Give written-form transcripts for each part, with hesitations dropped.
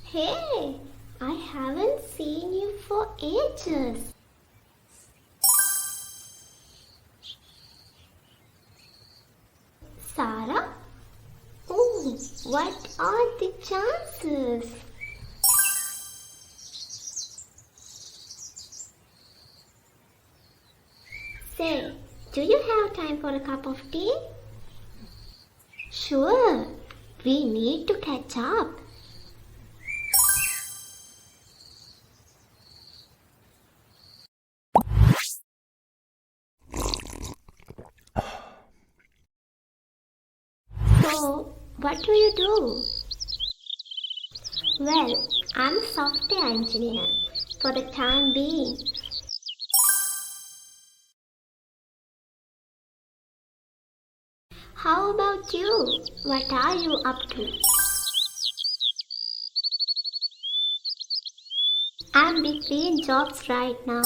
Hey, I haven't seen you for ages. Sarah? Oh, what are the chances? Say, do you have time for a cup of tea? Sure, we need to catch up. So, what do you do? Well, I'm a software engineer for the time being. How about you? What are you up to? I'm between jobs right now.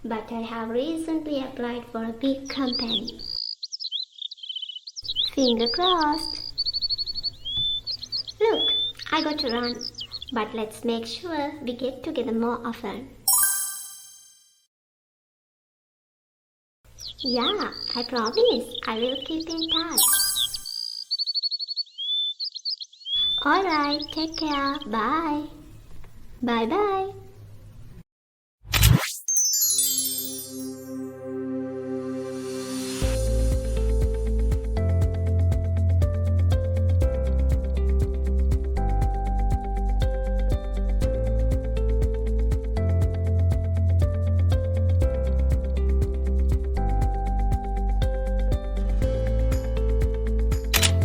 But I have recently applied for a big company. Finger crossed. Look, I got to run, but let's make sure we get together more often. Yeah, I promise I will keep in touch. Alright, take care. Bye. Bye bye.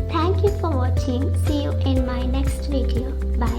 Thank you for watching. See you in my next video. Bye.